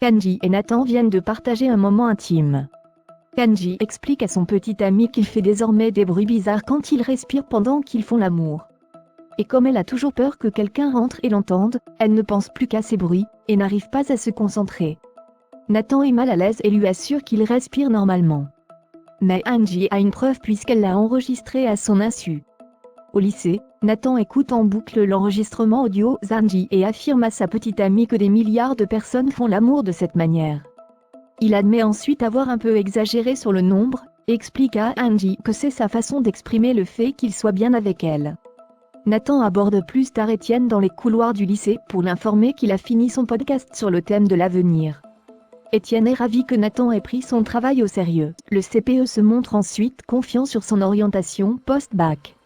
Kanji et Nathan viennent de partager un moment intime. Kanji explique à son petit ami qu'il fait désormais des bruits bizarres quand il respire pendant qu'ils font l'amour. Et comme elle a toujours peur que quelqu'un rentre et l'entende, elle ne pense plus qu'à ces bruits, et n'arrive pas à se concentrer. Nathan est mal à l'aise et lui assure qu'il respire normalement. Mais Angie a une preuve puisqu'elle l'a enregistré à son insu. Au lycée, Nathan écoute en boucle l'enregistrement audio d'Angie et affirme à sa petite amie que des milliards de personnes font l'amour de cette manière. Il admet ensuite avoir un peu exagéré sur le nombre, et explique à Angie que c'est sa façon d'exprimer le fait qu'il soit bien avec elle. Nathan aborde plus tard Étienne dans les couloirs du lycée pour l'informer qu'il a fini son podcast sur le thème de l'avenir. Étienne est ravi que Nathan ait pris son travail au sérieux. Le CPE se montre ensuite confiant sur son orientation post-bac.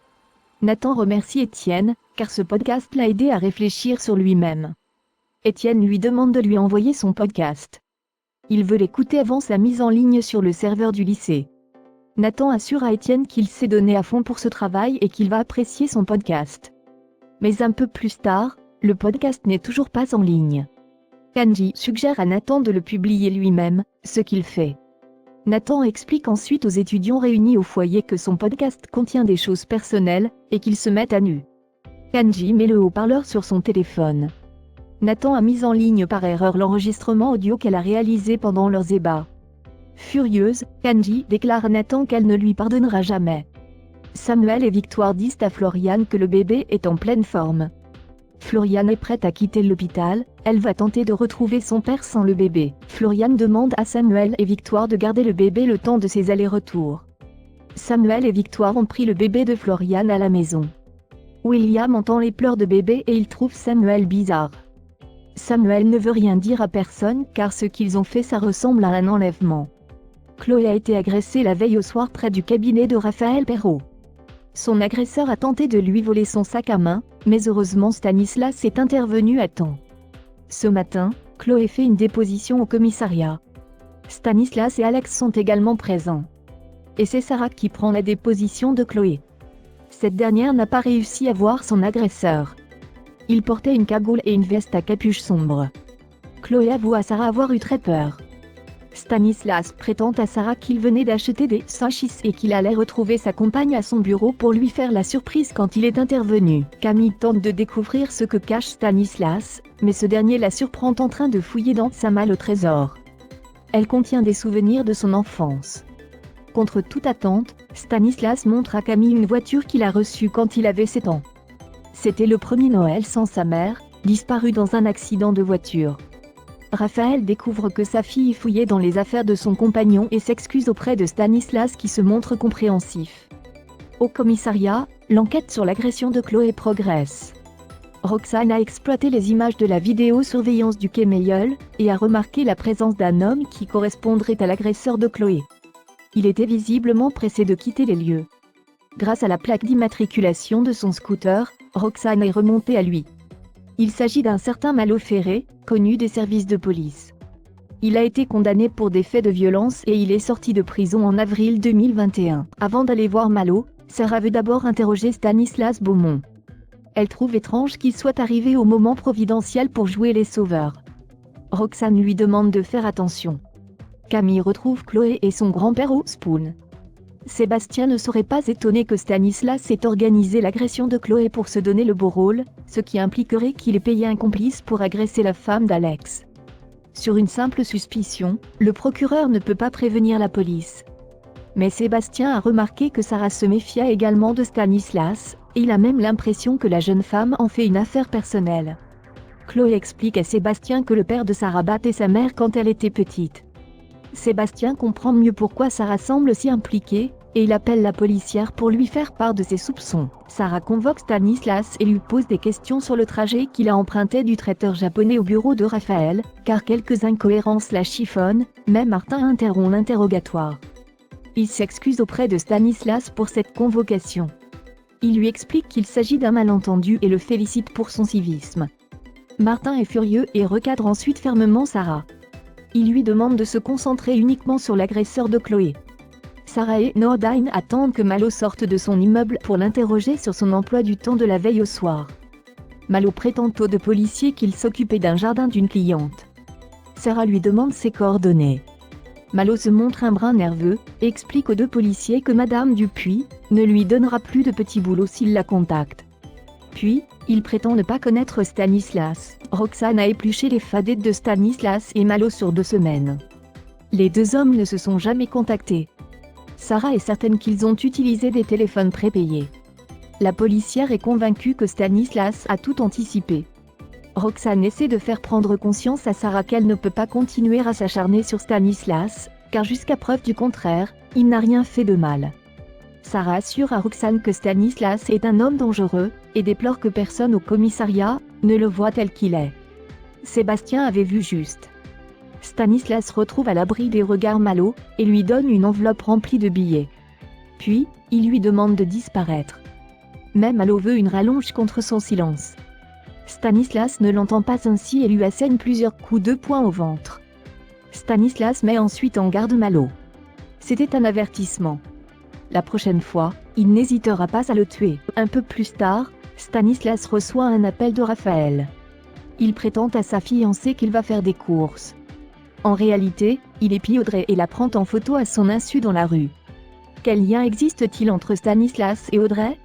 Nathan remercie Étienne, car ce podcast l'a aidé à réfléchir sur lui-même. Étienne lui demande de lui envoyer son podcast. Il veut l'écouter avant sa mise en ligne sur le serveur du lycée. Nathan assure à Étienne qu'il s'est donné à fond pour ce travail et qu'il va apprécier son podcast. Mais un peu plus tard, le podcast n'est toujours pas en ligne. Kanji suggère à Nathan de le publier lui-même, ce qu'il fait. Nathan explique ensuite aux étudiants réunis au foyer que son podcast contient des choses personnelles, et qu'ils se mettent à nu. Kanji met le haut-parleur sur son téléphone. Nathan a mis en ligne par erreur l'enregistrement audio qu'elle a réalisé pendant leurs ébats. Furieuse, Kanji déclare à Nathan qu'elle ne lui pardonnera jamais. Samuel et Victoire disent à Floriane que le bébé est en pleine forme. Floriane est prête à quitter l'hôpital, elle va tenter de retrouver son père sans le bébé. Floriane demande à Samuel et Victoire de garder le bébé le temps de ses allers-retours. Samuel et Victoire ont pris le bébé de Floriane à la maison. William entend les pleurs de bébé et il trouve Samuel bizarre. Samuel ne veut rien dire à personne car ce qu'ils ont fait ça ressemble à un enlèvement. Chloé a été agressée la veille au soir près du cabinet de Raphaël Perrault. Son agresseur a tenté de lui voler son sac à main, mais heureusement Stanislas est intervenu à temps. Ce matin, Chloé fait une déposition au commissariat. Stanislas et Alex sont également présents. Et c'est Sarah qui prend la déposition de Chloé. Cette dernière n'a pas réussi à voir son agresseur. Il portait une cagoule et une veste à capuche sombre. Chloé avoue à Sarah avoir eu très peur. Stanislas prétend à Sarah qu'il venait d'acheter des sachets et qu'il allait retrouver sa compagne à son bureau pour lui faire la surprise quand il est intervenu. Camille tente de découvrir ce que cache Stanislas, mais ce dernier la surprend en train de fouiller dans sa malle au trésor. Elle contient des souvenirs de son enfance. Contre toute attente, Stanislas montre à Camille une voiture qu'il a reçue quand il avait 7 ans. C'était le premier Noël sans sa mère, disparue dans un accident de voiture. Raphaël découvre que sa fille fouillait dans les affaires de son compagnon et s'excuse auprès de Stanislas qui se montre compréhensif. Au commissariat, l'enquête sur l'agression de Chloé progresse. Roxane a exploité les images de la vidéosurveillance du quai Meilleul et a remarqué la présence d'un homme qui correspondrait à l'agresseur de Chloé. Il était visiblement pressé de quitter les lieux. Grâce à la plaque d'immatriculation de son scooter, Roxane est remontée à lui. Il s'agit d'un certain Malo Ferré, connu des services de police. Il a été condamné pour des faits de violence et il est sorti de prison en avril 2021. Avant d'aller voir Malo, Sarah veut d'abord interroger Stanislas Beaumont. Elle trouve étrange qu'il soit arrivé au moment providentiel pour jouer les sauveurs. Roxane lui demande de faire attention. Camille retrouve Chloé et son grand-père au Spoon. Sébastien ne serait pas étonné que Stanislas ait organisé l'agression de Chloé pour se donner le beau rôle, ce qui impliquerait qu'il ait payé un complice pour agresser la femme d'Alex. Sur une simple suspicion, le procureur ne peut pas prévenir la police. Mais Sébastien a remarqué que Sarah se méfiait également de Stanislas, et il a même l'impression que la jeune femme en fait une affaire personnelle. Chloé explique à Sébastien que le père de Sarah battait sa mère quand elle était petite. Sébastien comprend mieux pourquoi Sarah semble si impliquée, et il appelle la policière pour lui faire part de ses soupçons. Sarah convoque Stanislas et lui pose des questions sur le trajet qu'il a emprunté du traiteur japonais au bureau de Raphaël, car quelques incohérences la chiffonnent, mais Martin interrompt l'interrogatoire. Il s'excuse auprès de Stanislas pour cette convocation. Il lui explique qu'il s'agit d'un malentendu et le félicite pour son civisme. Martin est furieux et recadre ensuite fermement Sarah. Il lui demande de se concentrer uniquement sur l'agresseur de Chloé. Sarah et Nordine attendent que Malo sorte de son immeuble pour l'interroger sur son emploi du temps de la veille au soir. Malo prétend aux deux policiers qu'il s'occupait d'un jardin d'une cliente. Sarah lui demande ses coordonnées. Malo se montre un brin nerveux et explique aux deux policiers que Madame Dupuis ne lui donnera plus de petits boulots s'il la contacte. Puis, il prétend ne pas connaître Stanislas. Roxane a épluché les fadettes de Stanislas et Malo sur 2 semaines. Les deux hommes ne se sont jamais contactés. Sarah est certaine qu'ils ont utilisé des téléphones prépayés. La policière est convaincue que Stanislas a tout anticipé. Roxane essaie de faire prendre conscience à Sarah qu'elle ne peut pas continuer à s'acharner sur Stanislas, car jusqu'à preuve du contraire, il n'a rien fait de mal. Sarah assure à Roxane que Stanislas est un homme dangereux, et déplore que personne au commissariat ne le voit tel qu'il est. Sébastien avait vu juste. Stanislas retrouve à l'abri des regards Malo, et lui donne une enveloppe remplie de billets. Puis, il lui demande de disparaître. Même Malo veut une rallonge contre son silence. Stanislas ne l'entend pas ainsi et lui assène plusieurs coups de poing au ventre. Stanislas met ensuite en garde Malo. C'était un avertissement. La prochaine fois, il n'hésitera pas à le tuer. Un peu plus tard, Stanislas reçoit un appel de Raphaël. Il prétend à sa fiancée qu'il va faire des courses. En réalité, il épie Audrey et la prend en photo à son insu dans la rue. Quel lien existe-t-il entre Stanislas et Audrey ?